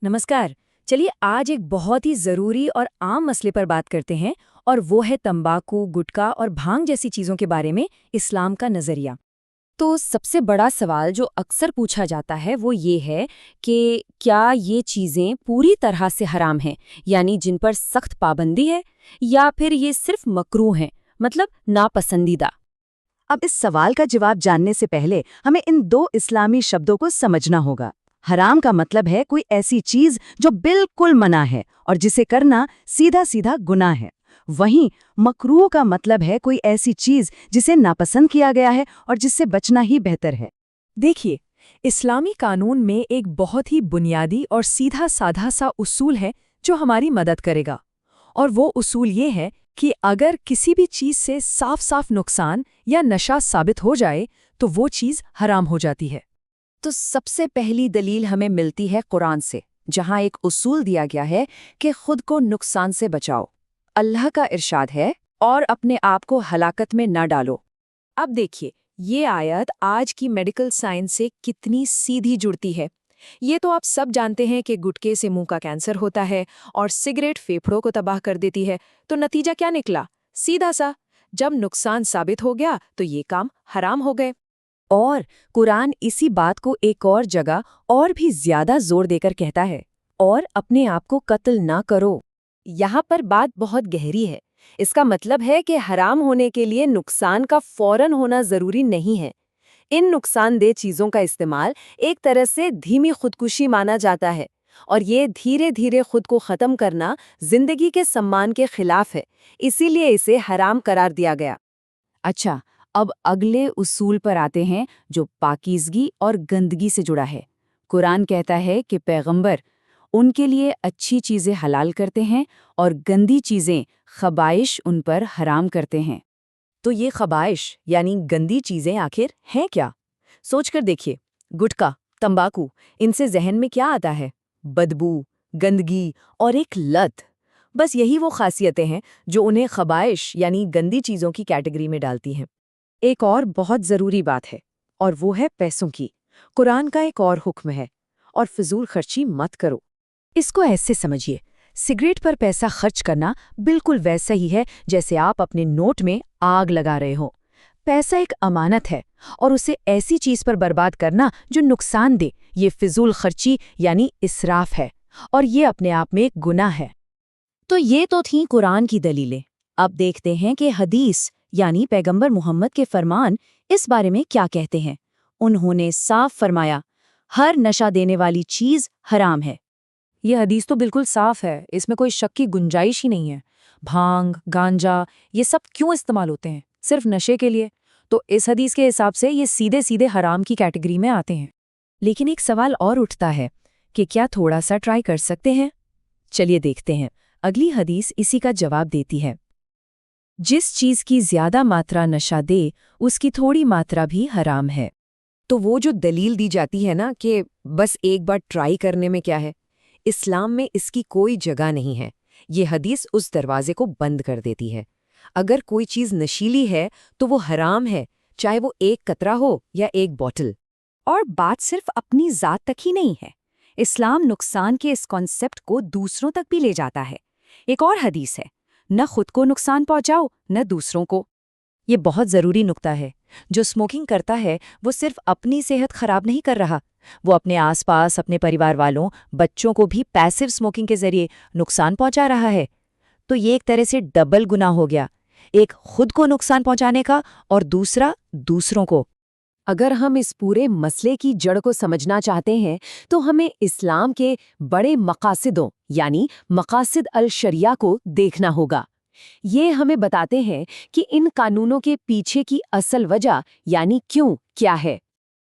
नमस्कार। चलिए आज एक बहुत ही ज़रूरी और आम मसले पर बात करते हैं और वो है तंबाकू, गुटखा और भांग जैसी चीज़ों के बारे में इस्लाम का नज़रिया। तो सबसे बड़ा सवाल जो अक्सर पूछा जाता है वो ये है कि क्या ये चीज़ें पूरी तरह से हराम हैं, यानी जिन पर सख्त पाबंदी है, या फिर ये सिर्फ मकरूह हैं, मतलब नापसंदीदा। अब इस सवाल का जवाब जानने से पहले हमें इन दो इस्लामी शब्दों को समझना होगा। हराम का मतलब है कोई ऐसी चीज जो बिल्कुल मना है और जिसे करना सीधा सीधा गुनाह है। वहीं मकरूह का मतलब है कोई ऐसी चीज जिसे नापसंद किया गया है और जिससे बचना ही बेहतर है। देखिए, इस्लामी कानून में एक बहुत ही बुनियादी और सीधा साधा सा उसूल है जो हमारी मदद करेगा। और वो उसूल ये है कि अगर किसी भी चीज़ से साफ साफ नुकसान या नशा साबित हो जाए तो वो चीज़ हराम हो जाती है। तो सबसे पहली दलील हमें मिलती है कुरान से, जहां एक उसूल दिया गया है कि खुद को नुकसान से बचाओ। अल्लाह का इरशाद है, और अपने आप को हलाकत में न डालो। अब देखिए, ये आयत आज की मेडिकल साइंस से कितनी सीधी जुड़ती है। ये तो आप सब जानते हैं कि गुटखे से मुंह का कैंसर होता है और सिगरेट फेफड़ों को तबाह कर देती है। तो नतीजा क्या निकला? सीधा सा, जब नुकसान साबित हो गया तो ये काम हराम हो गए। और कुरान इसी बात को एक और जगह और भी ज्यादा जोर देकर कहता है, और अपने आप को कत्ल ना करो। यहाँ पर बात बहुत गहरी है। इसका मतलब है कि हराम होने के लिए नुकसान का फौरन होना जरूरी नहीं है। इन नुकसानदेह चीजों का इस्तेमाल एक तरह से धीमी खुदकुशी माना जाता है, और ये धीरे धीरे खुद को खत्म करना जिंदगी के सम्मान के खिलाफ है। इसीलिए इसे हराम करार दिया गया। अच्छा, अब अगले उसूल पर आते हैं जो पाकीज़गी और गंदगी से जुड़ा है। कुरान कहता है कि पैगंबर उनके लिए अच्छी चीज़ें हलाल करते हैं और गंदी चीज़ें खबाइश उन पर हराम करते हैं। तो ये खबाइश यानी गंदी चीजें आखिर हैं क्या? सोचकर देखिए, गुटखा, तंबाकू, इनसे जहन में क्या आता है? बदबू, गंदगी और एक लत। बस यही वो खासियतें हैं जो उन्हें खबाइश यानी गंदी चीजों की कैटेगरी में डालती हैं। एक और बहुत ज़रूरी बात है, और वो है पैसों की। कुरान का एक और हुक्म है, और फिजूल खर्ची मत करो। इसको ऐसे समझिए, सिगरेट पर पैसा खर्च करना बिल्कुल वैसा ही है जैसे आप अपने नोट में आग लगा रहे हो। पैसा एक अमानत है, और उसे ऐसी चीज पर बर्बाद करना जो नुकसान दे, ये फिजूल खर्ची यानी इसराफ है, और ये अपने आप में एक गुनाह है। तो ये तो थी कुरान की दलीलें। अब देखते हैं कि हदीस यानी पैगंबर मुहम्मद के फरमान इस बारे में क्या कहते हैं। उन्होंने साफ फरमाया, हर नशा देने वाली चीज हराम है। ये हदीस तो बिल्कुल साफ है, इसमें कोई शक की गुंजाइश ही नहीं है। भांग, गांजा, ये सब क्यों इस्तेमाल होते हैं? सिर्फ नशे के लिए। तो इस हदीस के हिसाब से ये सीधे सीधे हराम की कैटेगरी में आते हैं। लेकिन एक सवाल और उठता है कि क्या थोड़ा सा ट्राई कर सकते हैं? चलिए देखते हैं। अगली हदीस इसी का जवाब देती है। जिस चीज की ज्यादा मात्रा नशा दे, उसकी थोड़ी मात्रा भी हराम है। तो वो जो दलील दी जाती है ना कि बस एक बार ट्राई करने में क्या है, इस्लाम में इसकी कोई जगह नहीं है। ये हदीस उस दरवाजे को बंद कर देती है। अगर कोई चीज़ नशीली है तो वो हराम है, चाहे वो एक कतरा हो या एक बॉटल। और बात सिर्फ अपनी ज़ात तक ही नहीं है। इस्लाम नुकसान के इस कॉन्सेप्ट को दूसरों तक भी ले जाता है। एक और हदीस है, न खुद को नुकसान पहुंचाओ न दूसरों को। ये बहुत ज़रूरी नुक्ता है। जो स्मोकिंग करता है वो सिर्फ अपनी सेहत खराब नहीं कर रहा, वो अपने आसपास अपने परिवार वालों, बच्चों को भी पैसिव स्मोकिंग के जरिए नुकसान पहुंचा रहा है। तो ये एक तरह से डबल गुनाह हो गया, एक खुद को नुकसान पहुंचाने का और दूसरा दूसरों को। अगर हम इस पूरे मसले की जड़ को समझना चाहते हैं तो हमें इस्लाम के बड़े मकासिदों यानी मकासिद अल शरिया को देखना होगा। ये हमें बताते हैं कि इन कानूनों के पीछे की असल वजह यानी क्यों क्या है।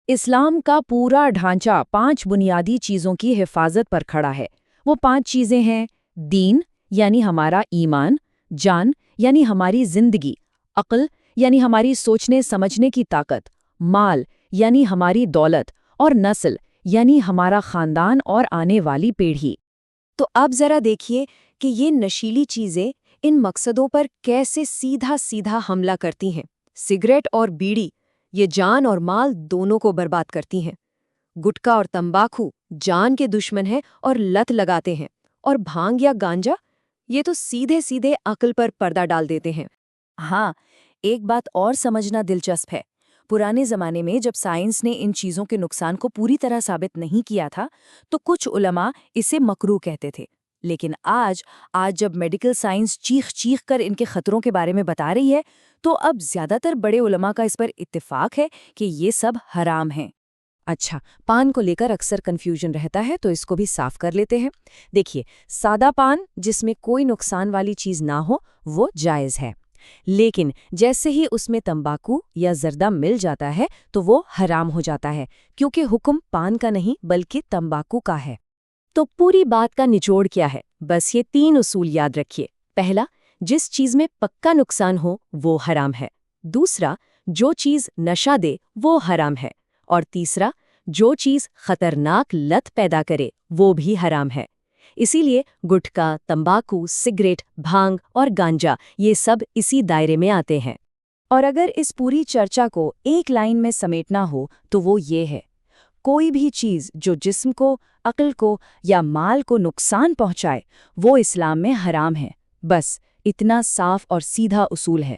इस्लाम का पूरा ढांचा 5 बुनियादी चीज़ों की हिफाजत पर खड़ा है। वो 5 चीज़ें हैं: दीन यानी हमारा ईमान, जान यानी हमारी जिंदगी, अक्ल यानी हमारी सोचने समझने की ताकत, माल यानी हमारी दौलत, और नस्ल यानी हमारा खानदान और आने वाली पीढ़ी। तो अब जरा देखिए कि ये नशीली चीजें इन मकसदों पर कैसे सीधा सीधा हमला करती हैं। सिगरेट और बीड़ी ये जान और माल दोनों को बर्बाद करती हैं। گٹکا اور تمباکو جان کے دشمن ہیں اور لت لگاتے ہیں، اور بھانگ یا گانجا یہ تو سیدھے سیدھے عقل پر پردہ ڈال دیتے ہیں۔ ہاں، ایک بات اور سمجھنا دلچسپ ہے۔ پرانے زمانے میں جب سائنس نے ان چیزوں کے نقصان کو پوری طرح ثابت نہیں کیا تھا تو کچھ علماء اسے مکروہ کہتے تھے، لیکن آج جب میڈیکل سائنس چیخ چیخ کر ان کے خطروں کے بارے میں بتا رہی ہے تو اب زیادہ تر بڑے علماء کا اس پر اتفاق ہے کہ یہ سب حرام ہیں۔ اچھا، پان کو لے کر اکثر کنفیوژن رہتا ہے تو اس کو بھی صاف کر لیتے ہیں۔ دیکھیے، سادہ پان جس میں کوئی نقصان والی چیز نہ ہو وہ جائز ہے، لیکن جیسے ہی اس میں تمباکو یا زردہ مل جاتا ہے تو وہ حرام ہو جاتا ہے، کیونکہ حکم پان کا نہیں بلکہ تمباکو کا ہے۔ تو پوری بات کا نچوڑ کیا ہے؟ بس یہ 3 اصول یاد رکھیے۔ پہلا، جس چیز میں پکا نقصان ہو وہ حرام ہے۔ دوسرا، جو چیز نشہ دے وہ حرام ہے۔ اور تیسرا، جو چیز خطرناک لت پیدا کرے وہ بھی حرام ہے۔ اسی لیے گٹکا، تمباکو، سگریٹ، بھانگ اور گانجا یہ سب اسی دائرے میں آتے ہیں۔ اور اگر اس پوری چرچا کو ایک لائن میں سمیٹنا ہو تو وہ یہ ہے: کوئی بھی چیز جو جسم کو، عقل کو یا مال کو نقصان پہنچائے وہ اسلام میں حرام ہے۔ بس اتنا صاف اور سیدھا اصول ہے۔